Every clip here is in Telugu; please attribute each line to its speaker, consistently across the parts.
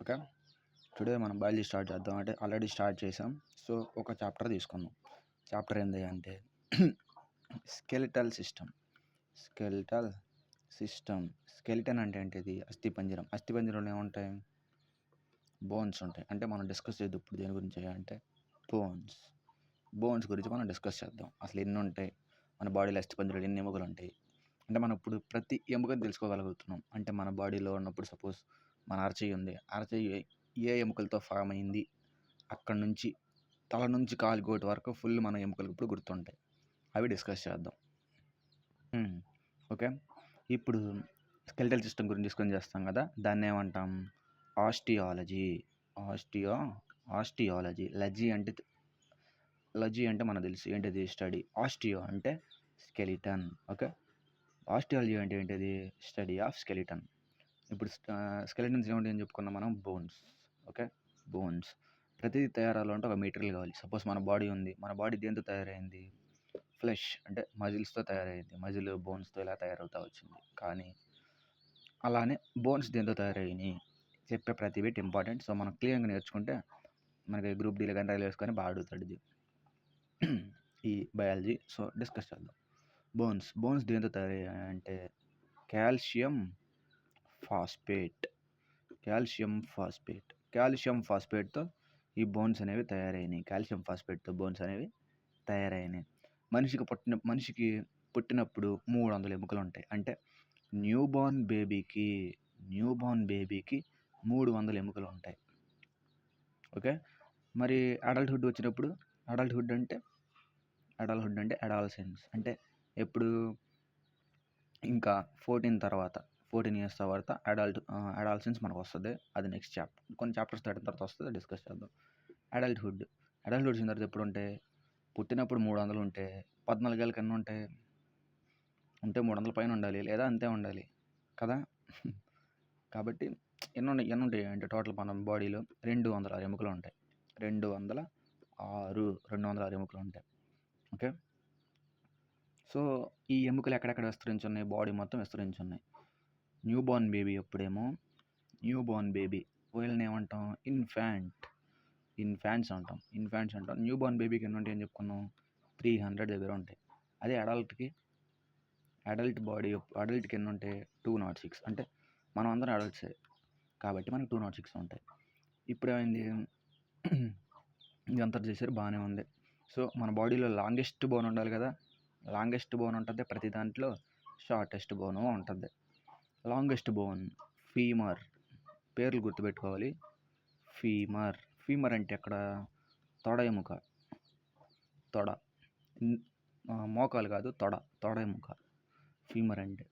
Speaker 1: ఓకే. టుడే మనం బయాలజీ స్టార్ట్ చేద్దాం. అంటే ఆల్రెడీ స్టార్ట్ చేసాం. సో, ఒక చాప్టర్ తీసుకుందాం. చాప్టర్ ఏంది అంటే skeletal system. Skeletal system. Skeleton అంటే ఏంటిది? అస్థిపంజరం. అస్థిపంజరంలో ఏముంటాయి? బోన్స్ ఉంటాయి. అంటే మనం డిస్కస్ చేద్దాం ఇప్పుడు దేని గురించి అంటే బోన్స్. బోన్స్ గురించి మనం డిస్కస్ చేద్దాం. అసలు ఎన్ని ఉంటాయి? మన బాడీలో అస్థిపంజరాలు ఎన్ని ఎముకలు ఉంటాయి? అంటే మనం ఇప్పుడు ప్రతి ఎముకని తెలుసుకోగలుగుతున్నాం. అంటే మన బాడీలో ఉన్నప్పుడు సపోజ్ మన అరచెయ్యి ఉంది. అరచెయ్యి ఏ ఎముకలతో ఫామ్ అయింది? అక్కడి నుంచి తల నుంచి కాలు గోటు వరకు ఫుల్ మన ఎముకలు ఇప్పుడు గుర్తుంటాయి. అవి డిస్కస్ చేద్దాం. ఓకే. ఇప్పుడు స్కెలిటల్ సిస్టమ్ గురించి డిస్కస్ చేస్తాం కదా, దాన్ని ఏమంటాం? ఆస్టియాలజీ. ఆస్టియాలజీ. లజీ అంటే మనకు తెలుసు ఏంటిది? స్టడీ. ఆస్టియో అంటే స్కెలిటన్. ఓకే. ఆస్టియాలజీ అంటే ఏంటిది? Study of skeleton. ఇప్పుడు స్కెలిటన్స్ ఏమిటి అని చెప్పుకున్నాం మనం? బోన్స్. ఓకే. బోన్స్. ప్రతిదీ తయారాలంటే ఒక మెటీరియల్ కావాలి. సపోజ్ మన బాడీ ఉంది. మన బాడీ దేంతో తయారైంది? ఫ్లెష్ అంటే మజిల్స్తో తయారైంది. మజిల్ బోన్స్తో ఇలా తయారవుతా వచ్చింది. కానీ అలానే బోన్స్ దేంతో తయారైనాయి? చెప్పే ప్రతి బిట్ ఇంపార్టెంట్. సో మనం క్లియర్గా నేర్చుకుంటే మనకి గ్రూప్ డీలో కానీ రైల్వేస్ కానీ బాగా అడుగుతాడు ఇది ఈ బయాలజీ. సో డిస్కస్ చేద్దాం. బోన్స్ దేంతో తయారయ్యాయి అంటే కాల్షియం ఫాస్ఫేట్. కాల్షియం ఫాస్ఫేట్తో ఈ బోన్స్ అనేవి తయారైనాయి. కాల్షియం ఫాస్ఫేట్తో బోన్స్ అనేవి తయారైనాయి. మనిషికి పుట్టినప్పుడు 300 ఎముకలు ఉంటాయి. అంటే న్యూ బార్న్ బేబీకి 300 ఎముకలు ఉంటాయి. ఓకే. మరి అడల్ట్హుడ్ వచ్చినప్పుడు అడల్ట్హుడ్ అంటే అడాలసెన్స్ అంటే ఎప్పుడు? ఇంకా 14 ఇయర్స్ తర్వాత అడాలసెన్స్ మనకు వస్తుంది. అది నెక్స్ట్ చాప్టర్. కొన్ని చాప్టర్స్ దాటిన తర్వాత వస్తుంది, డిస్కస్ చేద్దాం. అడల్ట్హుడ్ వచ్చిన తర్వాత ఎప్పుడు ఉంటాయి? పుట్టినప్పుడు 300 ఉంటే 14 ఏళ్ళకి ఎన్ని ఉంటాయి? 300 పైన ఉండాలి, లేదా అంతే ఉండాలి కదా. కాబట్టి ఎన్ని ఉంటాయి అంటే టోటల్ మన బాడీలో 206 ఎముకలు ఉంటాయి. 206 ఎముకలు ఉంటాయి. ఓకే. సో ఈ ఎముకలు ఎక్కడెక్కడ విస్తరించి ఉన్నాయి? బాడీ మొత్తం విస్తరించి ఉన్నాయి. న్యూ బార్న్ బేబీ ఎప్పుడేమో వీళ్ళని ఏమంటాం? ఇన్ఫాంట్స్ అంటాం. న్యూ బార్న్ బేబీకి ఎన్ని ఉంటాయి అని చెప్పుకున్నాం? 300 దగ్గర ఉంటాయి. అదే అడల్ట్కి ఎన్ని ఉంటాయి? 206. అంటే మనం అందరం అడల్ట్సే కాబట్టి మనకి 206 ఉంటాయి. ఇప్పుడు ఏమైంది? ఇదంతా చేశారు, బాగానే ఉంది. సో మన బాడీలో లాంగెస్ట్ బోన్ ఉండాలి కదా. లాంగెస్ట్ బోన్ ఉంటుంది ప్రతి దాంట్లో, షార్టెస్ట్ బోను ఉంటుంది. Longest bone femur. పేర్లు గుర్తుపెట్టుకోవాలి. ఫీమర్ అంటే ఎక్కడ? తొడ ఎముక. మోకాలు కాదు, తొడ ఎముక ఫీమర్ అంటే.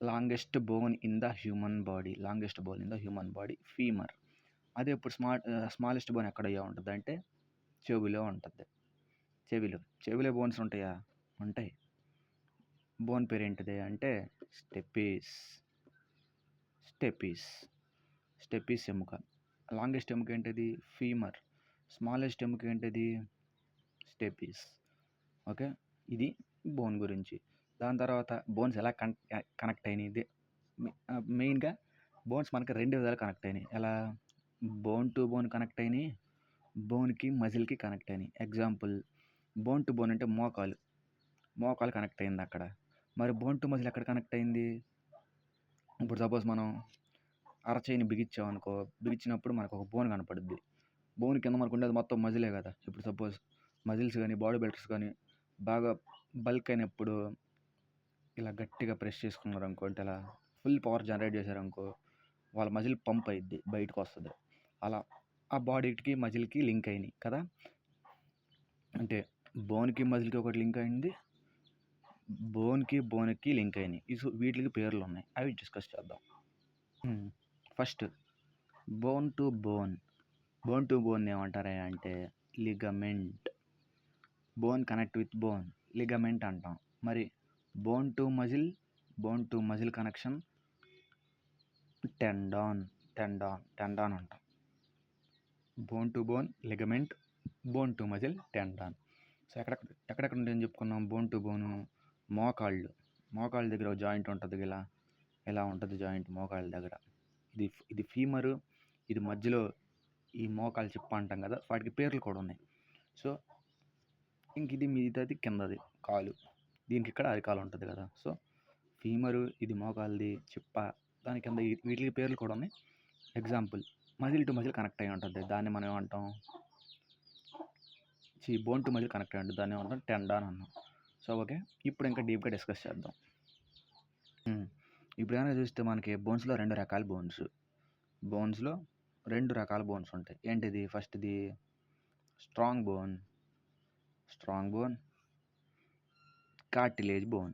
Speaker 1: Longest bone in the human body femur. అదే ఇప్పుడు స్మాలెస్ట్ బోన్ ఎక్కడయ్యా ఉంటుంది అంటే చెవిలో ఉంటుంది. చెవిలో బోన్స్ ఉంటాయా? ఉంటాయి. బోన్ పేరు ఏంటిది అంటే స్టెపీస్ ఎముక. లాంగెస్ట్ ఎముక ఏంటిది? ఫీమర్. స్మాలెస్ట్ ఎముక ఏంటిది? స్టెపీస్. ఓకే. ఇది బోన్ గురించి. దాని తర్వాత బోన్స్ ఎలా కనెక్ట్ అయినాయి? మెయిన్గా బోన్స్ మనకి 2 విధాలు కనెక్ట్ అయినాయి. ఎలా? బోన్ టు బోన్ కనెక్ట్ అయినాయి, బోన్కి మజిల్కి కనెక్ట్ అయినాయి. ఎగ్జాంపుల్, బోన్ టు బోన్ అంటే మోకాలు కనెక్ట్ అయింది అక్కడ. మరి బోన్ టు మజిల్ ఎక్కడ కనెక్ట్ అయింది? ఇప్పుడు సపోజ్ మనం అరచేయిని బిగించినప్పుడు మనకు ఒక బోన్ కనపడుద్ది. బోన్ కింద మనకు ఉండేది మొత్తం మజిలే కదా. ఇప్పుడు సపోజ్ మజిల్స్ కానీ బాడీ బిల్డర్స్ కానీ బాగా బల్క్ అయినప్పుడు ఇలా గట్టిగా ప్రెస్ చేసుకున్నారు అనుకో, అంటే అలా ఫుల్ పవర్ జనరేట్ చేశారనుకో, వాళ్ళ మజిల్ పంప్ అయ్యిద్ది, బయటకు వస్తుంది. అలా ఆ బాడీకి మజిల్కి లింక్ అయినాయి కదా. అంటే బోన్కి మజిల్కి ఒకటి లింక్ అయింది, బోన్కి లింక్ అయినాయి. వీటికి పేర్లు ఉన్నాయి, అవి డిస్కస్ చేద్దాం. ఫస్ట్ బోన్ టు బోన్ ఏమంటారా అంటే ligament. Bone connect with bone, ligament అంటాం. మరి bone to muscle connection tendon అంటాం. Bone to bone ligament, bone to muscle tendon. So ఎక్కడెక్కడ ఉంటాయని చెప్పుకున్నాం? బోన్ టు బోను మోకాళ్ళ దగ్గర ఒక జాయింట్ ఉంటుంది. ఇలా ఉంటుంది జాయింట్ మోకాళ్ళ దగ్గర. ఇది ఫీమరు, ఇది మధ్యలో ఈ మోకాలు చిప్ప అంటాం కదా, వాటికి పేర్లు కూడా ఉన్నాయి. సో ఇంక ఇది మిగతాది కిందది కాలు, దీనికి ఇక్కడ అరికాలు ఉంటుంది కదా. సో ఫీమరు, ఇది మోకాలది చిప్ప, దాని కింద వీటికి పేర్లు కూడా ఉన్నాయి. Example, muscle to muscle connect అయి ఉంటుంది, దాన్ని మనం ఏమంటాం, బోన్ టు మజిల్ కనెక్ట్ అయి ఉంటుంది, దాన్ని ఏమంటాం టెండాన్ అన్నాం. సో ఓకే, ఇప్పుడు ఇంకా డీప్గా డిస్కస్ చేద్దాం. ఇప్పుడు ఏమైనా చూస్తే మనకి బోన్స్లో 2 రకాల బోన్స్లో 2 రకాల బోన్స్ ఉంటాయి. ఏంటిది? ఫస్ట్ది strong bone, cartilage bone,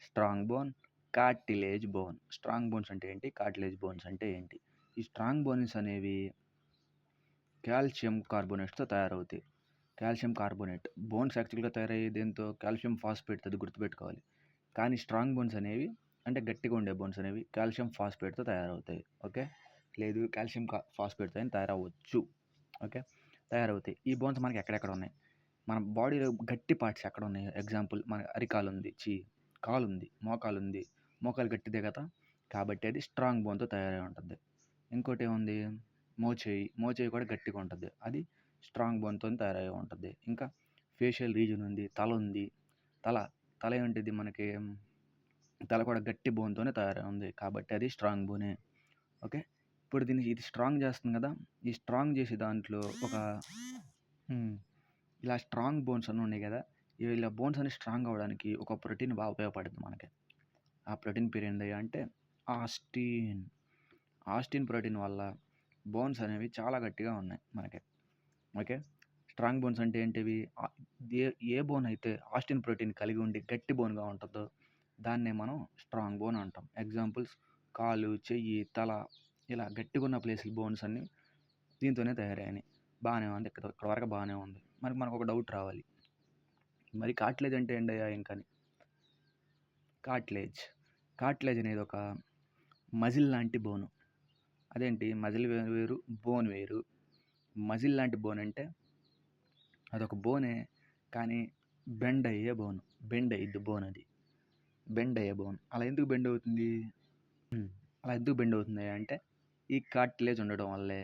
Speaker 1: strong bone, cartilage bone. Strong bones అంటే ఏంటి, కార్టిలేజ్ బోన్స్ అంటే ఏంటి? ఈ స్ట్రాంగ్ బోన్స్ అనేవి కాల్షియం కార్బోనేట్స్తో తయారవుతాయి. కాల్షియం కార్బోనేట్ బోన్స్ యాక్చువల్గా తయారయ్యే దేంతో, కాల్షియం ఫాస్ఫేట్, అది గుర్తుపెట్టుకోవాలి. కానీ స్ట్రాంగ్ బోన్స్ అనేవి, అంటే గట్టిగా ఉండే బోన్స్ అనేవి కాల్షియం ఫాస్ఫేట్తో తయారవుతాయి. ఓకే, లేదు కాల్షియం ఫాస్ఫేట్తో అయినా తయారవచ్చు. ఓకే, తయారవుతాయి. ఈ బోన్స్ మనకి ఎక్కడెక్కడ ఉన్నాయి, మన బాడీలో గట్టి పార్ట్స్ ఎక్కడ ఉన్నాయి? ఎగ్జాంపుల్, మన అరికాలు ఉంది, కాలు ఉంది, మోకాలు ఉంది. మోకాలు గట్టిదే కదా, కాబట్టి అది స్ట్రాంగ్ బోన్తో తయారై ఉంటుంది. ఇంకోటి ఏముంది, మోచేయి కూడా గట్టిగా ఉంటుంది, అది స్ట్రాంగ్ బోన్తో తయారై ఉంటుంది. ఇంకా ఫేషియల్ రీజన్ ఉంది, తల ఉంది, తల ఏంటిది మనకి, తల కూడా గట్టి బోన్తోనే తయారై ఉంది, కాబట్టి అది స్ట్రాంగ్ బోనే. ఓకే, ఇప్పుడు ఇది స్ట్రాంగ్ చేస్తుంది కదా, ఈ స్ట్రాంగ్ చేసే దాంట్లో ఇలా స్ట్రాంగ్ బోన్స్ అన్నీ ఉన్నాయి కదా, ఇలా బోన్స్ అన్ని స్ట్రాంగ్ అవ్వడానికి ఒక ప్రోటీన్ బాగా ఉపయోగపడుతుంది మనకి. ఆ ప్రోటీన్ పేరు ఏంటి అంటే ఆస్టిన్ ప్రోటీన్ వల్ల బోన్స్ అనేవి చాలా గట్టిగా ఉన్నాయి మనకి. ఓకే, స్ట్రాంగ్ బోన్స్ అంటే ఏంటివి, ఏ బోన్ అయితే ఆస్టిన్ ప్రోటీన్ కలిగి ఉండి గట్టి బోన్గా ఉంటుందో దాన్నే మనం స్ట్రాంగ్ బోన్ అంటాం. ఎగ్జాంపుల్స్, కాలు, చెయ్యి, తల, ఇలా గట్టిగా ఉన్న ప్లేసులు బోన్స్ అన్నీ దీంతోనే తయారయ్యాయి. బాగానే ఉంది, ఇక్కడ వరకు బాగానే ఉంది. మరి మనకు ఒక డౌట్ రావాలి, మరి కార్టిలేజ్ అంటే ఏంటయ్యా ఇంకని. కార్టిలేజ్ అనేది ఒక మజిల్ లాంటి బోను. అదేంటి, మజిల్ వేరు, బోన్ వేరు. మజిల్ లాంటి బోన్ అంటే అదొక బోనే, కానీ బెండ్ అయ్యే బోన్, అది బెండ్ అయ్యే బోన్. అలా ఎందుకు బెండ్ అవుతుంది అంటే ఈ కార్టిలేజ్ ఉండడం వల్లే.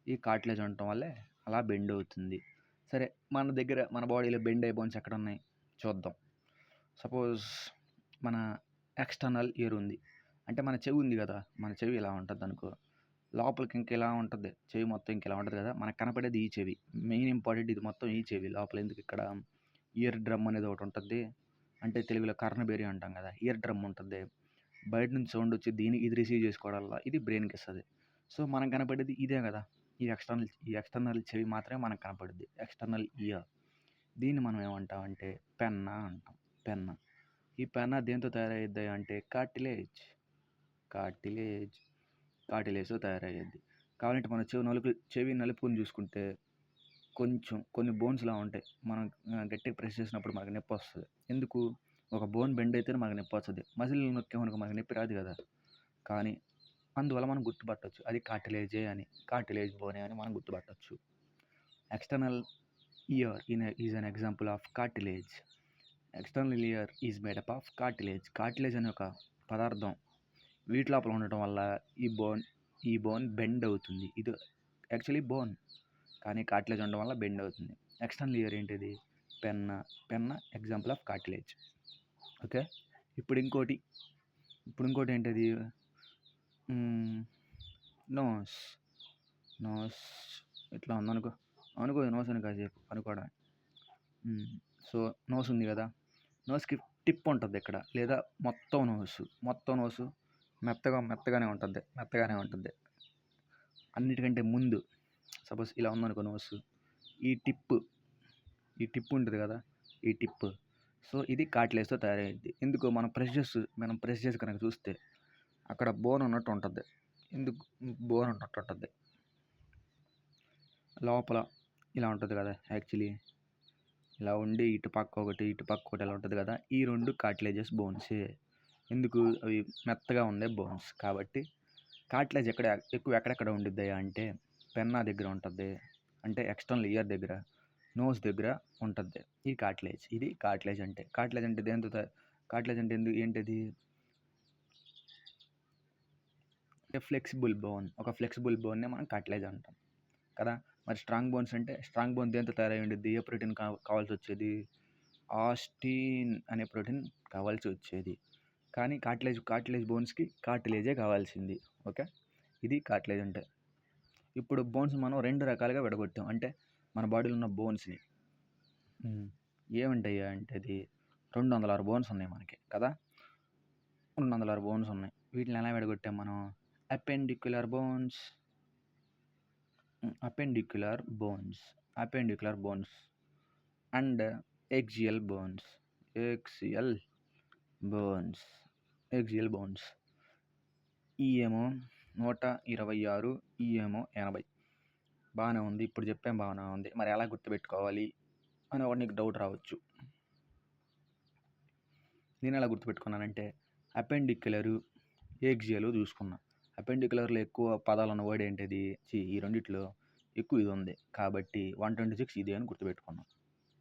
Speaker 1: ఈ కార్టిలేజ్ ఉండటం వల్లే అలా బెండ్ అవుతుంది. సరే, మన బాడీలో బెండ్ అయ్యే బోన్స్ ఎక్కడ ఉన్నాయి చూద్దాం. సపోజ్ మన ఎక్స్టర్నల్ ఇయర్ ఉంది, అంటే మన చెవి ఉంది కదా, మన చెవి ఇలా ఉంటుంది అనుకో, లోపలికి ఇంక ఇలా ఉంటుంది, చెవి మొత్తం ఇంక ఇలా ఉంటుంది కదా, మనకు కనపడేది ఈ చెవి. మెయిన్ ఇంపార్టెంట్ ఇది మొత్తం ఈ చెవి లోపల. ఎందుకు, ఇక్కడ ఇయర్ డ్రమ్ అనేది ఒకటి ఉంటుంది, అంటే తెలుగులో కర్ణబేరి అంటాం కదా, ఇయర్ డ్రమ్ ఉంటుంది. బయట నుంచి సౌండ్ వచ్చి ఇది రిసీవ్ చేసుకోవడం వల్ల ఇది బ్రెయిన్కి ఇస్తుంది. సో మనకు కనపడేది ఇదే కదా, ఈ ఎక్స్టర్నల్ చెవి మాత్రమే మనకు కనపడుద్ది, ఎక్స్టర్నల్ ఇయర్. దీన్ని మనం ఏమంటామంటే పెన్నా అంటాం. ఈ పెన్నా దేంతో తయారయ్యిద్ది అంటే కార్టిలేజ్తో తయారయ్యేది. కావాలంటే మన చెవి నలుపుకొని చూసుకుంటే కొన్ని బోన్స్లా ఉంటాయి, మనం గట్టిగా ప్రెస్ చేసినప్పుడు మనకు నొప్పి వస్తుంది. ఎందుకు, ఒక బోన్ బెండ్ అయితేనే మనకు నొప్పి వస్తుంది, మజిల్ నొక్కేమనుకో మనకు నొప్పి రాదు కదా. కానీ అందువల్ల మనం గుర్తుపట్టవచ్చు అది కార్టిలేజ్ బోనే అని మనం గుర్తుపట్టవచ్చు. External ear is an example of cartilage. External ear is made up of cartilage అనే ఒక పదార్థం వీటి లోపల ఉండటం వల్ల ఈ బోన్ బెండ్ అవుతుంది. ఇది యాక్చువల్లీ బోన్, కానీ కార్టిలేజ్ ఉండడం వల్ల బెండ్ అవుతుంది. ఎక్స్టర్నల్ ఇయర్ ఏంటిది, పెన్న ఎగ్జాంపుల్ ఆఫ్ కార్టిలేజ్. ఓకే, ఇప్పుడు ఇంకోటి ఏంటిది, నోస్ ఇట్లా ఉందనుకో, నోస్ అని కాసేపు అనుకోవడం. సో నోస్ ఉంది కదా, నోస్కి టిప్ ఉంటుంది ఇక్కడ, లేదా మొత్తం నోసు మెత్తగానే ఉంటుంది. అన్నిటికంటే ముందు సపోజ్ ఇలా ఉందనుకో నోసు, ఈ టిప్ ఉంటుంది కదా, ఈ టిప్. సో ఇది కార్టిలేజ్తో తయారయ్యింది. ఎందుకు, మనం ప్రెస్ చేసి కనుక చూస్తే అక్కడ బోన్ ఉన్నట్టు ఉంటుంది. బోన్ ఉన్నట్టు ఉంటుంది లోపల, ఇలా ఉంటుంది కదా. యాక్చువల్లీ ఇలా ఉండి ఇటు పక్క ఒకటి ఇలా ఉంటుంది కదా, ఈ 2 కార్టిలేజెస్ బోన్సే. ఎందుకు, అవి మెత్తగా ఉండే బోన్స్ కాబట్టి. కార్టిలేజ్ ఎక్కడెక్కడ ఉండిద్ది అంటే పెన్నా దగ్గర ఉంటుంది, అంటే ఎక్స్టర్నల్ ఇయర్ దగ్గర, నోస్ దగ్గర ఉంటుంది ఈ కార్టిలేజ్. ఇది కార్టిలేజ్ అంటే. కార్టిలేజ్ అంటే ఏంటిది, ఫ్లెక్సిబుల్ బోన్. ఒక ఫ్లెక్సిబుల్ బోన్‌నే మనం కార్టిలేజ్ అంటాం కదా! మరి స్ట్రాంగ్ బోన్స్ అంటే స్ట్రాంగ్ బోన్ దేనితో తయారై ఉండిద్ది? ఏ ప్రోటీన్ కావాల్సొచ్చేది? ఆస్టిన్ అనే ప్రోటీన్ కావాల్సి వచ్చేది. కానీ కార్టిలేజ్ బోన్స్‌కి కార్టిలేజే కావాల్సింది. ఓకే. ఇది కార్టిలేజ్ అంటే. ఇప్పుడు బోన్స్ మనం 2 రకాలుగా విడగొట్టాం. అంటే మన బాడీలో ఉన్న బోన్స్‌ని. ఏముంటాయి అంటే అది 206 బోన్స్ ఉన్నాయి మనకి కదా! 206 బోన్స్ ఉన్నాయి. వీటిని ఎలా విడగొట్టాం మనం? Appendicular bones, appendicular bones and axial bones. Axial bones. ఈ ఏమో 126, ఈ ఏమో 80. బాగానే ఉంది. ఇప్పుడు చెప్పాం బాగానే ఉంది. మరి ఎలా గుర్తుపెట్టుకోవాలి అని ఒకటి నీకు డౌట్ రావచ్చు. నేను ఎలా గుర్తుపెట్టుకున్నానంటే అపెండిక్యులరు, ఎక్సియల్ చూసుకున్నా. అపెండిక్యులర్‌లో ఎక్కువ పదాలున్న వర్డ్ ఏంటిది? ఈ రెండిట్లో ఎక్కువ ఇది ఉంది. కాబట్టి 126 ఇదే అని గుర్తుపెట్టుకున్నా.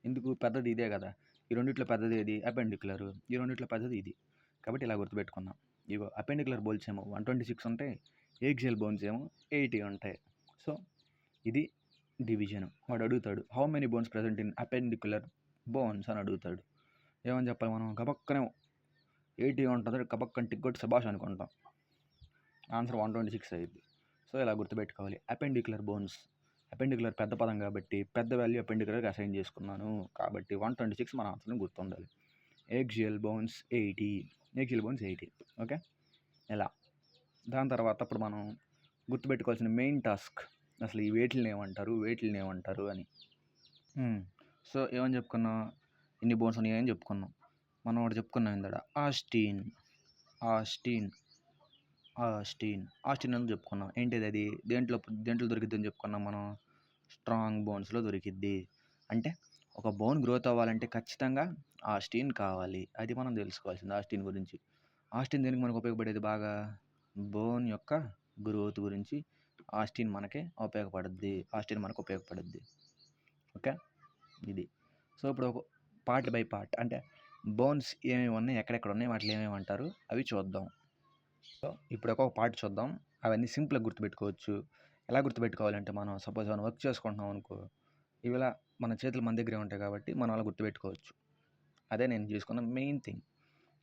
Speaker 1: ఎందుకు? పెద్దది ఇదే కదా! ఈ రెండిట్లో పెద్దది ఏది? అపెండిక్యులరు. ఈ రెండిట్లో పెద్దది ఇది. కాబట్టి ఇలా గుర్తుపెట్టుకున్నా. ఇగో అపెండిక్యులర్ బోన్స్ ఏమో 126 ఉంటాయి. ఎక్సియల్ బోన్స్ ఏమో 80 ఉంటాయి. సో ఇది డివిజన్. వాడు అడుగుతాడు how many bones present in appendicular bones అని అడుగుతాడు. ఏమని చెప్పాలి మనం? గబక్కనే 80 ఉంటుంది. గబక్కన టిక్ కొట్టి శభాష్ అనుకుంటాం. ఆన్సర్ 126 అయ్యిద్ది. సో ఇలా గుర్తుపెట్టుకోవాలి. Appendicular bones. అపెండిక్యులర్ పెద్ద పదం కాబట్టి పెద్ద వాల్యూ అపెండిక్యులర్కి అసైన్ చేసుకున్నాను. కాబట్టి 126 మన ఆన్సర్ని గుర్తుండాలి. ఎక్సియల్ బోన్స్ 80. ఓకే. ఇలా దాని తర్వాత అప్పుడు మనం గుర్తుపెట్టుకోవాల్సిన మెయిన్ టాస్క్ అసలు ఈ వేటిల్ని ఏమంటారు అని. సో ఏమని చెప్పుకున్నాం? ఇన్ని బోన్స్ ఉన్నాయని చెప్పుకున్నాం. మనం ఒకటి చెప్పుకున్నాం ఇందాక ఆస్టిన్ అని చెప్పుకున్నాం. ఏంటిది అది? దేంట్లో దొరికిద్దని చెప్పుకున్నాం మనం? స్ట్రాంగ్ బోన్స్లో దొరికిద్ది. అంటే ఒక బోన్ గ్రోత్ అవ్వాలంటే ఖచ్చితంగా ఆస్టిన్ కావాలి. అది మనం తెలుసుకోవాల్సింది ఆస్టిన్ గురించి. ఆస్టిన్ దేనికి మనకు ఉపయోగపడేది బాగా? బోన్ యొక్క గ్రోత్ గురించి ఆస్టిన్ మనకు ఉపయోగపడుద్ది. ఓకే. ఇది. సో ఇప్పుడు ఒక పార్ట్ బై పార్ట్ అంటే బోన్స్ ఏమేమి ఉన్నాయి, ఎక్కడెక్కడ ఉన్నాయి, వాటిని ఏమేమి అంటారు అవి చూద్దాం. సో ఇప్పుడు ఒక పార్ట్ చూద్దాం. అవన్నీ సింపుల్గా గుర్తుపెట్టుకోవచ్చు. ఎలా గుర్తుపెట్టుకోవాలంటే మనం సపోజ్ మనం వర్క్ చేసుకుంటున్నాం అనుకో, ఇవిలా మన చేతులు మన దగ్గరే ఉంటాయి కాబట్టి మనం అలా గుర్తుపెట్టుకోవచ్చు. అదే నేను చేసుకున్న మెయిన్ థింగ్.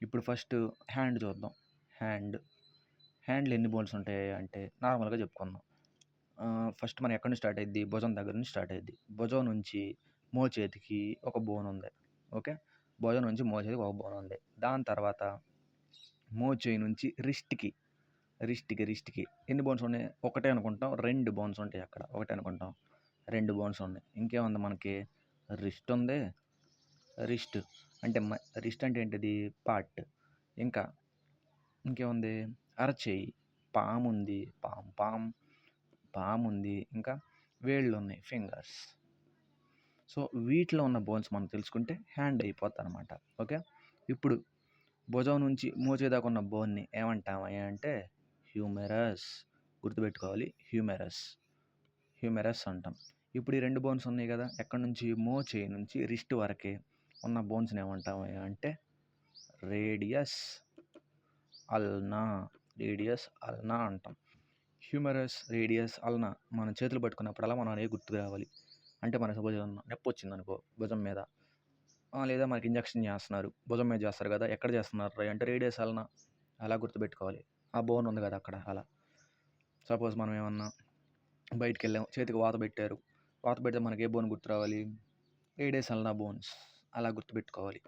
Speaker 1: ఇప్పుడు ఫస్ట్ హ్యాండ్ చూద్దాం. హ్యాండ్లో ఎన్ని బోన్స్ ఉంటాయి అంటే నార్మల్గా చెప్పుకుందాం. ఫస్ట్ మనం ఎక్కడి నుంచి స్టార్ట్ అయ్యిద్ది? భుజం దగ్గర నుంచి స్టార్ట్ అయ్యిద్ది. భుజం నుంచి మోచేతికి ఒక బోన్ ఉంది. ఓకే. భుజం నుంచి మోచేతికి ఒక బోన్ ఉంది. దాని తర్వాత మోచేయి నుంచి రిస్ట్కి ఎన్ని బోన్స్ ఉన్నాయి? ఒకటే అనుకుంటాం. 2 బోన్స్ ఉంటాయి అక్కడ. ఒకటే అనుకుంటాం. 2 బోన్స్ ఉన్నాయి. ఇంకేముంది మనకి? రిస్ట్ ఉంది. రిస్ట్ అంటే ఏంటిది? పార్ట్. ఇంకేముంది? అరచేయి, పామ్ ఉంది. పామ్ ఉంది. ఇంకా వేళ్ళు ఉన్నాయి, ఫింగర్స్. సో వీటిలో ఉన్న బోన్స్ మనం తెలుసుకుంటే హ్యాండ్ అయిపోద్ది అనమాట. ఓకే. ఇప్పుడు భుజం నుంచి మోచేయి దాకా ఉన్న బోన్ని ఏమంటాం అంటే హ్యూమెరస్. గుర్తుపెట్టుకోవాలి. హ్యూమెరస్ అంటాం. ఇప్పుడు ఈ 2 బోన్స్ ఉన్నాయి కదా, ఎక్కడి నుంచి? మోచేయి నుంచి రిస్ట్ వరకే ఉన్న బోన్స్ని ఏమంటాం అంటే రేడియస్ అల్నా అంటాం. హ్యూమెరస్, రేడియస్, అల్నా మనం చేతులు పట్టుకున్నప్పుడల్లా మనం అనేది గుర్తుకు రావాలి. అంటే మనకు సపోజ్ ఏమన్నా నొప్పి వచ్చిందనుకో భుజం మీద, లేదా మనకి ఇంజక్షన్ చేస్తున్నారు, భుజం మీద చేస్తారు కదా, ఎక్కడ చేస్తున్నారు అంటే రేడియస్ అల్నా. అలా గుర్తుపెట్టుకోవాలి. ఆ బోన్ ఉంది కదా అక్కడ. అలా సపోజ్ మనం ఏమన్నా బయటికి వెళ్ళాం, చేతికి వాత పెడితే మనకి ఏ బోన్ గుర్తు రావాలి? Radius ulna bones. అలా గుర్తుపెట్టుకోవాలి.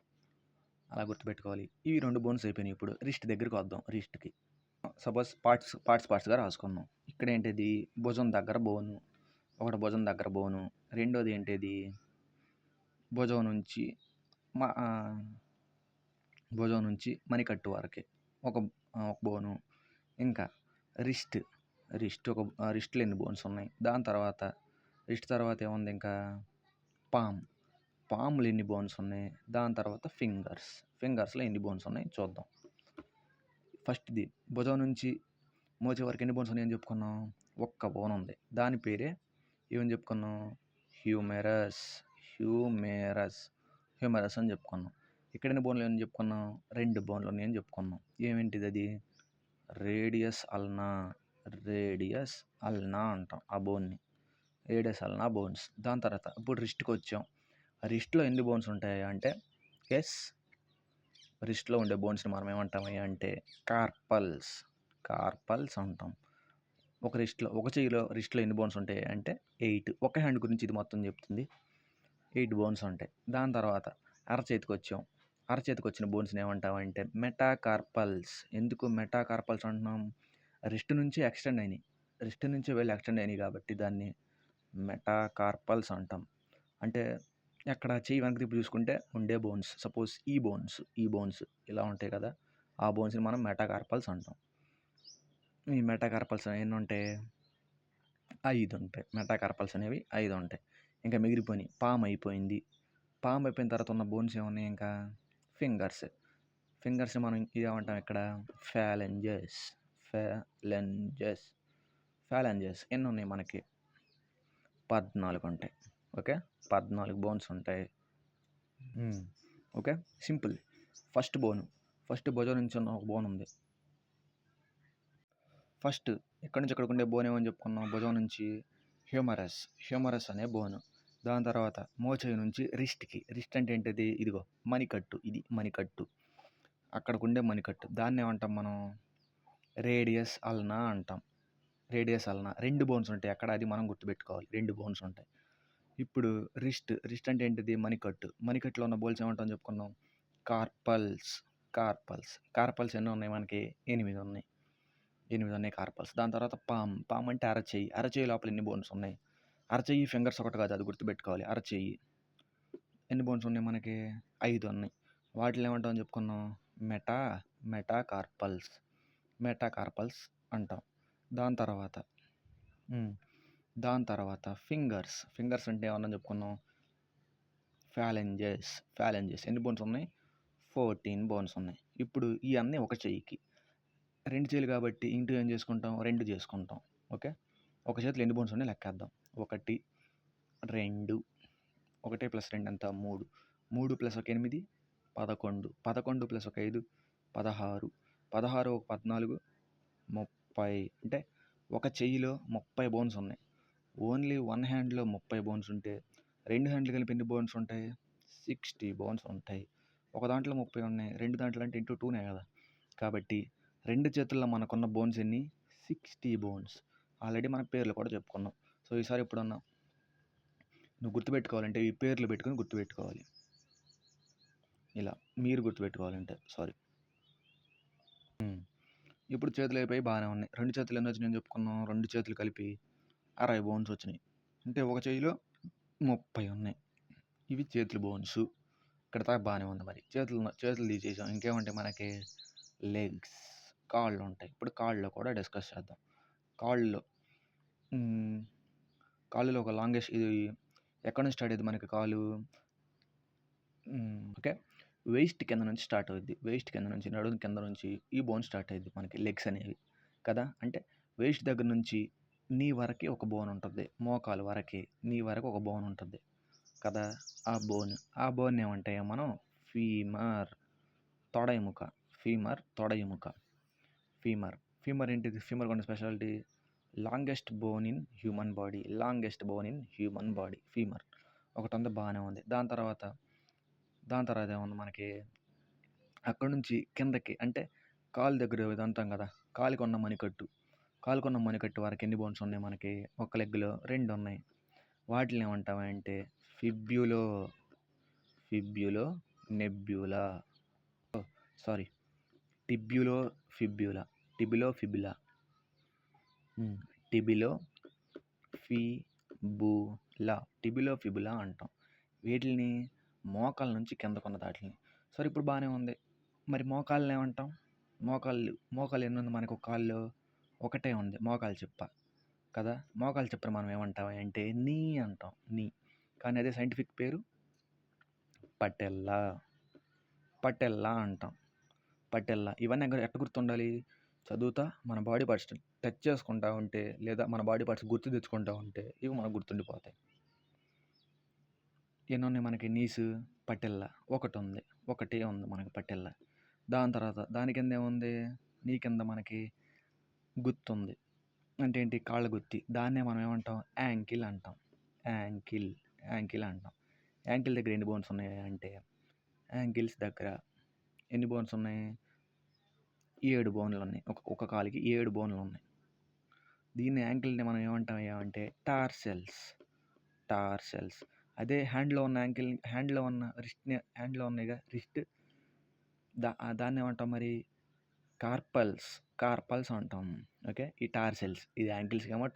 Speaker 1: ఈ 2 బోన్స్ అయిపోయినాయి. ఇప్పుడు రిస్ట్ దగ్గరికి వద్దాం. రిస్ట్కి సపోజ్ పార్ట్స్గా రాసుకుందాం. ఇక్కడ ఏంటిది? భుజం దగ్గర బోను. ఒకటి భుజం దగ్గర బోను. రెండోది ఏంటిది? భుజం నుంచి మణికట్టు వరకే ఒక బోను. ఇంకా రిస్ట్లో ఎన్ని బోన్స్ ఉన్నాయి? దాని తర్వాత రిస్ట్ తర్వాత ఏముంది? ఇంకా పామ్లో ఎన్ని బోన్స్ ఉన్నాయి? దాని తర్వాత ఫింగర్స్లో ఎన్ని బోన్స్ ఉన్నాయి చూద్దాం. ఫస్ట్ది భుజం నుంచి మోచే వరకు ఎన్ని బోన్స్ ఉన్నాయని చెప్పుకున్నాం? ఒక్క బోన్ ఉంది. దాని పేరే ఏమని చెప్పుకున్నాం? హ్యూమెరస్ అని చెప్పుకున్నాం. ఇక్కడ ఎన్ని బోన్లు అని చెప్పుకున్నాం? 2 బోన్లు ఉన్నాయని చెప్పుకున్నాం. ఏమేంటిది అది? రేడియస్ అల్నా రేడియస్ అల్నా అంటాం ఆ బోన్ని. Radius ulna bones. దాని తర్వాత ఇప్పుడు రిస్ట్‌కి వచ్చాం. రిస్ట్‌లో ఎన్ని బోన్స్ ఉంటాయి అంటే యెస్, రిస్ట్‌లో ఉండే బోన్స్‌ని మనం ఏమంటామయ్యా అంటే కార్పల్స్. కార్పల్స్ అంటాం. ఒక చెయ్యిలో రిస్ట్‌లో ఎన్ని బోన్స్ ఉంటాయి అంటే 8. ఒక హ్యాండ్ గురించి ఇది మొత్తం చెప్తుంది. 8 బోన్స్ ఉంటాయి. దాని తర్వాత అరచేతికొచ్చాం. అరచేతికొచ్చిన బోన్స్‌ని ఏమంటామంటే మెటాకార్పల్స్. ఎందుకు మెటాకార్పల్స్ అంటున్నాం? రిస్ట్ నుంచి ఎక్స్టెండ్ అయినాయి. రిస్ట్ నుంచి వెళ్ళి ఎక్స్టెండ్ అయినాయి కాబట్టి దాన్ని మెటాకార్పల్స్ అంటాం. అంటే ఎక్కడ చెయ్యి వెనక్కి తిప్పి చూసుకుంటే ఉండే బోన్స్. సపోజ్ ఈ బోన్స్ ఇలా ఉంటాయి కదా! ఆ బోన్స్‌ని మనం మెటాకార్పల్స్ అంటాం. ఈ మెటాకార్పల్స్ ఎన్నుంటాయి? 5 ఉంటాయి. మెటాకార్పల్స్ అనేవి 5 ఉంటాయి. ఇంకా మిగిలిపోయినాయి. పామ్ అయిపోయింది. పామ్ అయిపోయిన తర్వాత ఉన్న బోన్స్ ఏమున్నాయి ఇంకా? ఫింగర్స్. ఫింగర్స్‌ని మనం ఏమంటాం ఇక్కడ? ఫాలెంజెస్. ఫాలెంజెస్. ఫాలెంజెస్ ఎన్నున్నాయి మనకి? 14 ఉంటాయి. ఓకే. 14 బోన్స్ ఉంటాయి. ఓకే. సింపుల్. ఫస్ట్ భుజం నుంచి ఉన్న ఒక బోన్ ఉంది. ఫస్ట్ ఇక్కడి నుంచి ఇక్కడికి ఉండే బోన్ ఏమని చెప్పుకున్నాం? భుజం నుంచి హ్యూమరస్ అనే బోను. దాని తర్వాత మోచేయి నుంచి రిస్ట్‌కి. రిస్ట్ అంటే ఏంటిది? ఇదిగో మణికట్టు. ఇది మణికట్టు. అక్కడికి ఉండే మణికట్టు. దాన్ని ఏమంటాం మనం? రేడియస్ అల్నా అంటాం. Radius ulna. 2 బోన్స్ ఉంటాయి అక్కడ. అది మనం గుర్తుపెట్టుకోవాలి. 2 బోన్స్ ఉంటాయి. ఇప్పుడు రిస్ట్ అంటే ఏంటిది? మణికట్టు. మణికట్టులో ఉన్న బోన్స్ ఏమంటాం చెప్పుకున్నాం? కార్పల్స్. కార్పల్స్ ఎన్ని ఉన్నాయి మనకి? 8 ఉన్నాయి. 8 ఉన్నాయి కార్పల్స్. దాని తర్వాత పామ్ అంటే అరచెయ్యి. అరచెయ్యి లోపల ఎన్ని బోన్స్ ఉన్నాయి? అరచెయ్యి ఫింగర్స్ ఒకటి కాదు, అది గుర్తుపెట్టుకోవాలి. అరచెయ్యి ఎన్ని బోన్స్ ఉన్నాయి మనకి? 5 ఉన్నాయి. వాటిని ఏమంటామని చెప్పుకున్నాం? మెటాకార్పల్స్ అంటాం. దాని తర్వాత ఫింగర్స్ అంటే ఏమన్నా చెప్పుకున్నాం? ఫాలెంజెస్ ఎన్ని బోన్స్ ఉన్నాయి? 14 బోన్స్ ఉన్నాయి. ఇప్పుడు ఈ అన్నీ ఒక చెయ్యికి. 2 చేతులు కాబట్టి ఇంటూ ఏం చేసుకుంటాం? 2 చేసుకుంటాం. ఓకే. ఒక చేతిలో ఎన్ని బోన్స్ ఉన్నాయి లెక్కేద్దాం. 1, 2, 1 + 2 ఎంత? 3. 3 + 1 8, 11. 11 + 1 5, 16. 16 ఒక 14, 30. అంటే ఒక చెయ్యిలో 30 బోన్స్ ఉన్నాయి. ఓన్లీ వన్ హ్యాండ్లో 30 బోన్స్ ఉంటే 2 హ్యాండ్లు కలిపి ఎన్ని బోన్స్ ఉంటాయి? 60 బోన్స్ ఉంటాయి. ఒక దాంట్లో 30 ఉన్నాయి. 2 దాంట్లో అంటే ఇంటూ 2నే కదా! కాబట్టి 2 చేతుల్లో మనకున్న బోన్స్ ఎన్ని? 60 బోన్స్. ఆల్రెడీ మన పేర్లు కూడా చెప్పుకున్నాం. సో ఈసారి ఎప్పుడన్నా నువ్వు గుర్తుపెట్టుకోవాలంటే ఈ పేర్లు పెట్టుకుని గుర్తుపెట్టుకోవాలి. ఇలా మీరు గుర్తుపెట్టుకోవాలంటే సారీ. ఇప్పుడు చేతులు అయిపోయి బాగానే ఉన్నాయి. 2 చేతులు ఎన్ని వచ్చినాయని చెప్పుకున్నాం? 2 చేతులు కలిపి 60 బోన్స్ వచ్చినాయి. అంటే ఒక చేయిలో 30 ఉన్నాయి. ఇవి చేతుల బోన్స్. ఇక్కడ దాకా బాగానే ఉంది. మరి చేతులు తీసేసాం. ఇంకేముంటాయి మనకి? లెగ్స్, కాళ్ళు ఉంటాయి. ఇప్పుడు కాళ్ళలో కూడా డిస్కస్ చేద్దాం. కాళ్ళలో ఒక లాంగెస్ట్ ఇది ఎక్కడి నుంచి స్టార్ట్ అయ్యింది మనకి కాలు? ఓకే. వేస్ట్ కింద నుంచి స్టార్ట్ అవుద్ది. వేస్ట్ కింద నుంచి, నడుము కింద నుంచి ఈ బోన్ స్టార్ట్ అయ్యిద్ది మనకి లెగ్స్ అనేవి కదా! అంటే వేస్ట్ దగ్గర నుంచి నీ వరకి ఒక బోన్ ఉంటుంది. మోకాలు వరకి నీ వరకు ఒక బోన్ ఉంటుంది కదా! ఆ బోన్ ఏమంటాయో మనం ఫీమర్. తొడ ఎముక. ఫీమర్ ఏంటిది? ఫీమర్ ఉన్న speciality longest bone in human body. Femur ఒకటి ఉంది, బాగానే ఉంది. దాని తర్వాత ఏముంది మనకి? అక్కడ నుంచి కిందకి అంటే కాలు దగ్గర ఇది అంటాం కదా, కాలుకున్న మణికట్టు వరకు ఎన్ని బోన్స్ ఉన్నాయి మనకి? ఒక లెగ్లో 2 ఉన్నాయి. వాటిని ఏమంటామంటే ఫిబ్యులో నెబ్యులా. టిబ్యులో ఫిబ్యులా. టిబిలో ఫిబులా అంటాం. వీటిని మోకాల నుంచి కిందకున్న దాటిని. సరే ఇప్పుడు బాగానే ఉంది. మరి మోకాళ్ళని ఏమంటాం? మోకాలు ఎన్ని ఉంది మనకు? ఒక కాల్లో ఒకటే ఉంది, మోకాలు చిప్ప కదా! మోకాలు చిప్పని మనం ఏమంటాం అంటే నీ అంటాం. కానీ అదే సైంటిఫిక్ పేరు పటెల్లా అంటాం. ఇవన్నీ ఎట్ట గుర్తుండాలి? చదువుతా మన బాడీ పార్ట్స్ టచ్ చేసుకుంటా ఉంటే లేదా మన బాడీ పార్ట్స్ గుర్తు తెచ్చుకుంటా ఉంటే ఇవి మనకు గుర్తుండిపోతాయి. ఎన్ని ఉన్నాయి మనకి? నీస్, పటెల్లా ఒకటే ఉంది మనకి పటెల్లా. దాని తర్వాత దాని కింద ఏముంది? నీ కింద మనకి గుత్తుంది. అంటే ఏంటి? కాళ్ళ గుత్తి. దాన్నే మనం ఏమంటాం? యాంకిల్ అంటాం. యాంకిల్, యాంకిల్ అంటాం. యాంకిల్ దగ్గర ఎన్ని బోన్స్ ఉన్నాయి అంటే, యాంకిల్స్ దగ్గర ఎన్ని బోన్స్ ఉన్నాయి? 7 బోన్లు ఉన్నాయి. ఒక కాలుకి 7 బోన్లు ఉన్నాయి. దీన్ని యాంకిల్ని మనం ఏమంటాం? టార్సెల్స్. టార్సెల్స్. అదే హ్యాండ్లో ఉన్న హ్యాండ్లో ఉన్న హ్యాండ్లో ఉన్నాయిగా రిస్ట్, దాన్ని ఏమంటాం మరి? కార్పల్స్. కార్పల్స్ అంటాం. ఓకే, ఈ టార్సెల్స్. ఇది యాంకిల్స్కి ఏమో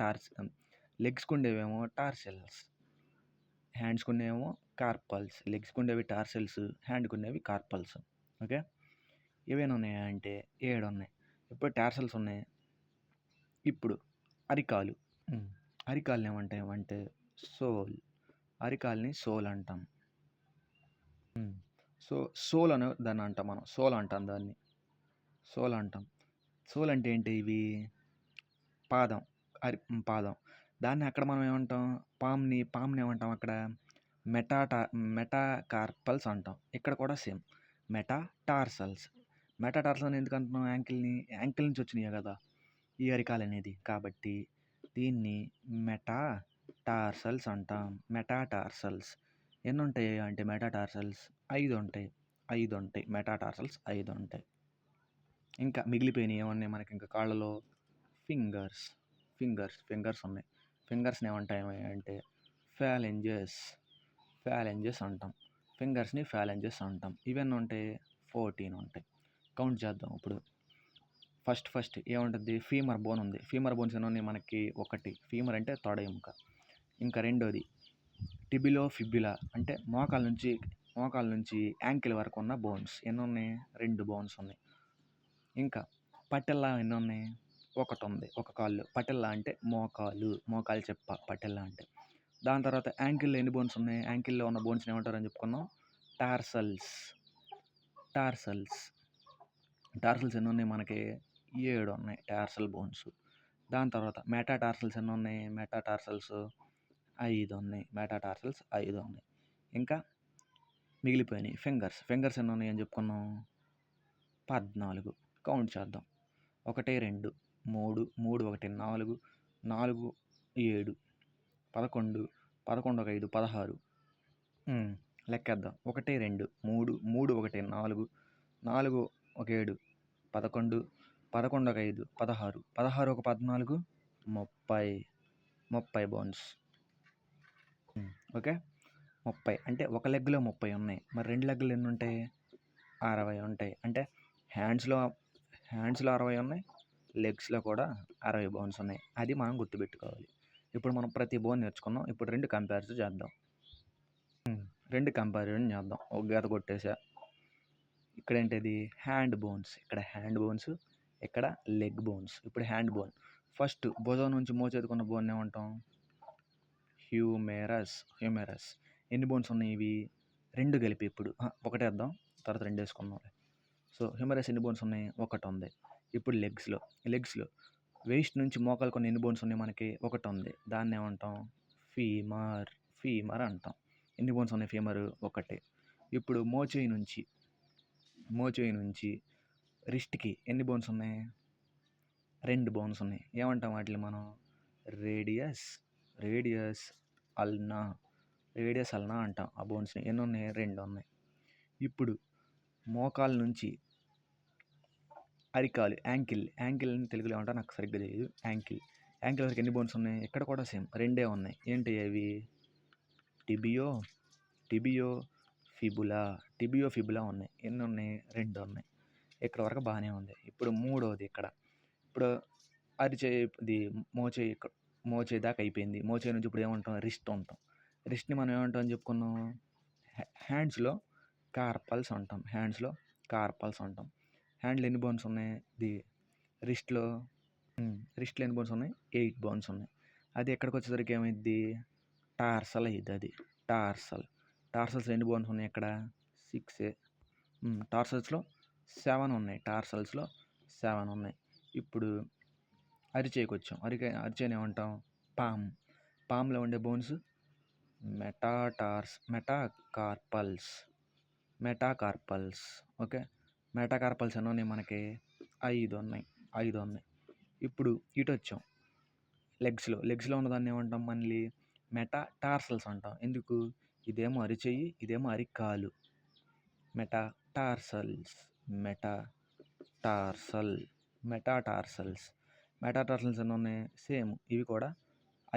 Speaker 1: లెగ్స్కి ఉండేవేమో టార్సెల్స్, హ్యాండ్స్కి ఉండేవేమో కార్పల్స్. లెగ్స్కి ఉండేవి టార్సెల్స్, హ్యాండ్కి ఉండేవి కార్పల్స్. ఓకే, ఏవైనా ఉన్నాయా అంటే 7 ఉన్నాయి. ఇప్పుడు టార్సెల్స్ ఉన్నాయి. ఇప్పుడు అరికాలు. అరికాలని ఏమంటామంటే సోల్. అరికాల్ని సోల్ అంటాం. సోల్ అని దాన్ని అంటాం మనం. సోల్ అంటాం దాన్ని. సోల్ అంటాం. సోల్ అంటే ఏంటి? ఇవి పాదం. పాదం. దాన్ని అక్కడ మనం ఏమంటాం? పామ్ని ఏమంటాం అక్కడ? మెటాకార్పల్స్ అంటాం. ఇక్కడ కూడా సేమ్, మెటాటార్సల్స్. మెటాటార్సల్ అని ఎందుకు అంటున్నాం? యాంకిల్ నుంచి వచ్చినాయి కదా ఈ అరికాలు అనేది. కాబట్టి దీన్ని మెటాటార్సల్స్ అంటాం. మెటాటార్సల్స్. ఎన్ని ఉంటాయి అంటే మెటాటార్సల్స్? 5 ఉంటాయి. 5 ఉంటాయి. మెటాటార్సల్స్ 5 ఉంటాయి. ఇంకా మిగిలిపోయినాయి ఏమన్నాయి మనకి? ఇంకా కాళ్ళలో ఫింగర్స్ ఉన్నాయి. ఫింగర్స్ని ఏమంటాయి అంటే ఫ్యాలెంజెస్ అంటాం. ఫింగర్స్ని ఫ్యాలెంజెస్ అంటాం. ఇవన్నీ ఉంటాయి, 14 ఉంటాయి. కౌంట్ చేద్దాం ఇప్పుడు. ఫస్ట్ ఏముంటుంది? ఫీమర్ బోన్ ఉంది. ఫీమర్ బోన్స్ ఎన్ని ఉన్నాయి మనకి? 1. ఫీమర్ అంటే తొడ ఎముక. ఇంకా రెండోది టిబిలో ఫిబులా అంటే మోకాల నుంచి యాంకిల్ వరకు ఉన్న బోన్స్ ఎన్ని ఉన్నాయి? 2 బోన్స్ ఉన్నాయి. ఇంకా పటెల్లా ఎన్ని ఉన్నాయి? 1 ఉంది. ఒక కాళ్ళు. పటెల్లా అంటే మోకాలు చెప్ప పటెల్లా అంటే. దాని తర్వాత యాంకిల్లో ఎన్ని బోన్స్ ఉన్నాయి? యాంకిల్లో ఉన్న బోన్స్ని ఏమంటారని చెప్పుకున్నాం? టార్సల్స్. ఎన్ని ఉన్నాయి మనకి? 7 ఉన్నాయి టార్సల్ బోన్స్. దాని తర్వాత మెటాటార్సల్స్ ఎన్ని ఉన్నాయి? మెటాటార్సల్స్ 5 ఉన్నాయి. మెటాటార్సల్స్ 5 ఉన్నాయి. ఇంకా మిగిలిపోయినాయి ఫింగర్స్ ఎన్ని ఉన్నాయి అని చెప్పుకున్నాం? 14. కౌంట్ చేద్దాం. 1 2 3 3 1 4 4 7 11 11 1 5 16. లెక్కేద్దాం. 1 2 3 3 1 4 4 1 7 11 11 1 5 16 16 1 14 30 బోన్స్. ఓకే, 30 అంటే ఒక లెగ్లో 30 ఉన్నాయి. మరి 2 లెగ్లు ఎన్ని ఉంటాయి? 60 ఉంటాయి. అంటే హ్యాండ్స్లో 60 ఉన్నాయి, లెగ్స్లో కూడా 60 బోన్స్ ఉన్నాయి. అది మనం గుర్తుపెట్టుకోవాలి. ఇప్పుడు మనం ప్రతి బోన్ నేర్చుకున్నాం. ఇప్పుడు 2 కంపారిజన్ చేద్దాం. ఒక గీత కొట్టేసా. ఇక్కడ ఏంటిది? Hand bones. ఇక్కడ హ్యాండ్ బోన్స్, ఇక్కడ లెగ్ బోన్స్. ఇప్పుడు హ్యాండ్ బోన్. ఫస్ట్ భుజం నుంచి మోచేతుకున్న బోన్ ఏమంటాం? హ్యూమెరస్. ఎన్ని బోన్స్ ఉన్నాయి ఇవి? 2 కలిపి. ఇప్పుడు ఒకటే వేద్దాం, తర్వాత 2 వేసుకుందాం. సో హ్యూమెరస్ ఎన్ని బోన్స్ ఉన్నాయి? 1 ఉంది. ఇప్పుడు లెగ్స్లో వేస్ట్ నుంచి మోకాలు కొన్ని ఎన్ని బోన్స్ ఉన్నాయి మనకి? 1 ఉంది. దాన్ని ఏమంటాం? ఫీమర్ అంటాం. ఎన్ని బోన్స్ ఉన్నాయి ఫీమర్? 1. ఇప్పుడు మోచేయి నుంచి రిస్ట్కి ఎన్ని బోన్స్ ఉన్నాయి? 2 బోన్స్ ఉన్నాయి. ఏమంటాం వాటిని మనం? రేడియస్ అల్నా అంటాం ఆ బోన్స్ని. ఎన్ని ఉన్నాయి? 2 ఉన్నాయి. ఇప్పుడు మోకాల నుంచి అరికాలు, యాంకిల్ అని తెలుగులో ఏమంటారు నాకు సరిగ్గా తెలియదు. యాంకిల్ వరకు ఎన్ని బోన్స్ ఉన్నాయి? ఇక్కడ కూడా సేమ్ 2 ఉన్నాయి. ఏంటి అవి? టిబియో ఫిబులా ఉన్నాయి. ఎన్ని ఉన్నాయి? 2 ఉన్నాయి. ఇక్కడ వరకు బాగానే ఉంది. ఇప్పుడు మూడోది ఇక్కడ. ఇప్పుడు అరిచేయి మోచేయి దాకా అయిపోయింది. మోచేయి నుంచి ఇప్పుడు ఏమంటాం? రిస్ట్ అంటాం. రిస్ట్ని మనం ఏమంటాం అని చెప్పుకున్నాం? హ్యాండ్స్లో కార్పల్స్ అంటాం. హ్యాండ్లో ఎన్ని బోన్స్ ఉన్నాయి? రిస్ట్లో ఎన్ని బోన్స్ ఉన్నాయి? 8 బోన్స్ ఉన్నాయి. అది ఎక్కడికి వచ్చేసరికి ఏమైంది? టార్సల్ అయ్యిద్ది. అది టార్సల్స్ ఎన్ని బోన్స్ ఉన్నాయి? ఇక్కడ 6. టార్సల్స్లో 7 ఉన్నాయి. ఇప్పుడు అరిచేయికి వచ్చాం. అరిచేయిని ఏమంటాం? పామ్లో ఉండే బోన్స్ మెటాకార్పల్స్. ఓకే, మెటాకార్పల్స్ ఎన్ని ఉన్నాయి మనకి? 5 ఉన్నాయి. ఇప్పుడు ఇటు వచ్చాం. లెగ్స్‌లో ఉన్నదాన్ని ఏమంటాం మళ్ళీ మెటాటార్సల్స్ అంటాం. ఎందుకు? ఇదేమో అరిచెయ్యి, ఇదేమో అరికాలు. Metatarsals, metatarsal, metatarsals. మెటాటార్సల్స్ ఎన్నున్నాయి? సేమ్ ఇవి కూడా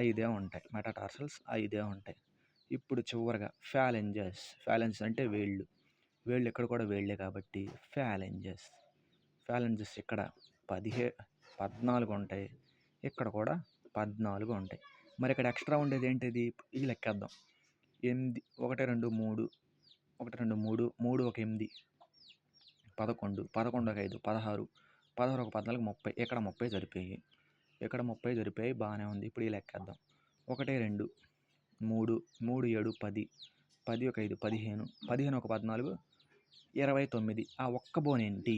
Speaker 1: 5 ఉంటాయి. మెటాటార్సల్స్ 5 ఉంటాయి. ఇప్పుడు చివరగా ఫాలెంజెస్. ఫాలెంజెస్ అంటే వేళ్ళు. వేళ్ళు ఇక్కడ కూడా వేళ్ళే కాబట్టి ఫాలెంజెస్. ఫాలెంజెస్ ఇక్కడ 14 ఉంటాయి. ఇక్కడ కూడా 14 ఉంటాయి. మరి ఇక్కడ ఎక్స్ట్రా ఉండేది ఏంటిది? ఇది లెక్కేద్దాం. 8 1 2 3 1 2 3 3 1 8 11 11 1 5 16 16 1 14 30 ఇక్కడ 30 సరిపోయాయి. ఇక్కడ 30 సరిపోయాయి బాగానే ఉంది. ఇప్పుడు ఈ లెక్కేద్దాం. 1 2 3 3 7 10 10 1 5 15 15 1 14 29. ఆ ఒక్క బోన్ ఏంటి?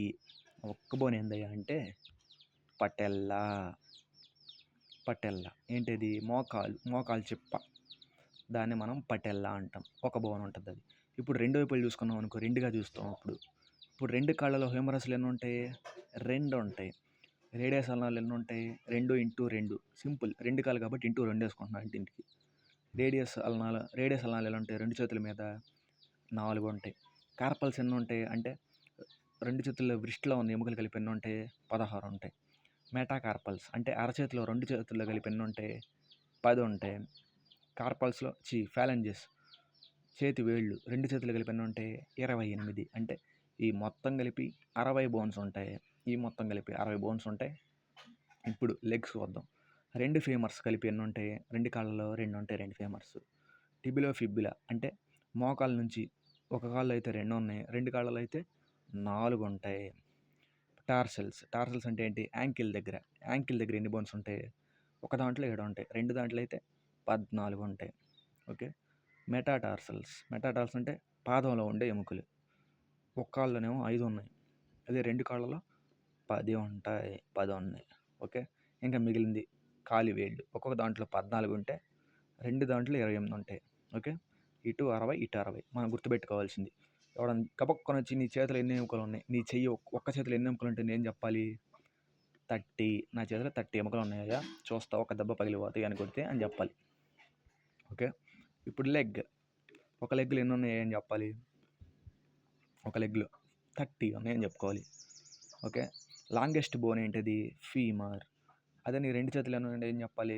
Speaker 1: ఒక్క బోన్ ఏందయ్యా అంటే పటెల్లా. పటెల్లా ఏంటిది? మోకాలు చిప్ప. దాన్ని మనం పటెల్లా అంటాం. ఒక బోన్ ఉంటుంది అది. ఇప్పుడు రెండు వైపులు చూసుకున్నాం అనుకో, రెండుగా చూస్తాం. ఇప్పుడు రెండు కాళ్ళలో హ్యూమరస్లు ఎన్ని ఉంటాయి? 2 ఉంటాయి. రేడియస్ అల్నాలు ఎన్ని ఉంటాయి? 2 × 2. సింపుల్. 2 కాళ్ళు కాబట్టి ఇంటూ 2 వేసుకుంటున్నాం ఇంటింటికి. రేడియస్ అల్నాలు ఎలా ఉంటాయి? 2 చేతుల మీద 4 ఉంటాయి. కార్పల్స్ ఎన్ని ఉంటాయి అంటే 2 చేతుల్లో వ్రిస్ట్లో ఉన్న ఎముకలు కలిపి ఎన్ని ఉంటాయి? 16 ఉంటాయి. మెటాకార్పల్స్ అంటే అరచేతిలో 2 చేతుల్లో కలిపి ఎన్ని ఉంటాయి? 10 ఉంటాయి. కార్పల్స్లో ఫాలెంజెస్ చేతి వేళ్ళు 2 చేతులు కలిపి ఎన్ని ఉంటాయి? 28. అంటే ఈ మొత్తం కలిపి 60 బోన్స్ ఉంటాయి. ఈ మొత్తం కలిపి 60 బోన్స్ ఉంటాయి. ఇప్పుడు లెగ్స్ వద్దాం. 2 ఫీమర్స్ కలిపి ఎన్ని ఉంటాయి? 2 కాళ్ళలో 2 ఉంటాయి. 2 ఫీమర్స్. టిబిలో ఫిబ్బులా అంటే మోకాళ్ళ నుంచి ఒక కాళ్ళు అయితే 2 ఉన్నాయి, 2 కాళ్ళలో అయితే 4 ఉంటాయి. టార్సల్స్ అంటే ఏంటి? యాంకిల్ దగ్గర ఎన్ని బోన్స్ ఉంటాయి? ఒక దాంట్లో 7 ఉంటాయి, 2 దాంట్లో అయితే 14 ఉంటాయి. ఓకే. మెటాటార్సల్స్ అంటే పాదంలో ఉండే ఎముకలు. ఒక కాళ్ళలోనేమో 5 ఉన్నాయి, అదే 2 కాళ్ళలో 10 ఉంటాయి. 10 ఉన్నాయి. ఓకే. ఇంకా మిగిలింది కాలి వేళ్ళు. ఒక్కొక్క దాంట్లో 14 ఉంటే 2 దాంట్లో 28 ఉంటాయి. ఓకే. ఇటు 60 ఇటు 60. మనం గుర్తుపెట్టుకోవాల్సింది. ఎవడన్నా గబుక్కన వచ్చి నీ చేతిలో ఎన్ని ఎముకలు ఉన్నాయి, నీ చెయ్యి ఒక్క చేతిలో ఎన్ని ఎముకలు ఉంటే నేను చెప్పాలి? 30. నా చేతిలో 30 ఎముకలు ఉన్నాయా చూస్తా, ఒక దెబ్బ పగిలిపోతాయి అని కొడితే అని చెప్పాలి. ఓకే. ఇప్పుడు ఒక లెగ్లో ఎన్ని ఉన్నాయి అని చెప్పాలి? ఒక లెగ్లో 30 ఉన్నాయని చెప్పుకోవాలి. ఓకే. లాంగెస్ట్ బోన్ ఏంటిది? ఫీమర్. అదే నీ 2 చేతులు ఎన్ని ఉన్నాయి ఏం చెప్పాలి?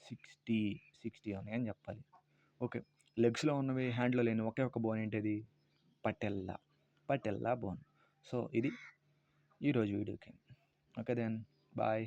Speaker 1: 60 ఉన్నాయని చెప్పాలి. ఓకే. లెగ్స్లో ఉన్నవి హ్యాండ్లో లేని ఒకే ఒక బోన్ ఏంటిది? Patella bone. సో ఇది ఈరోజు వీడియోకి. Okay then bye.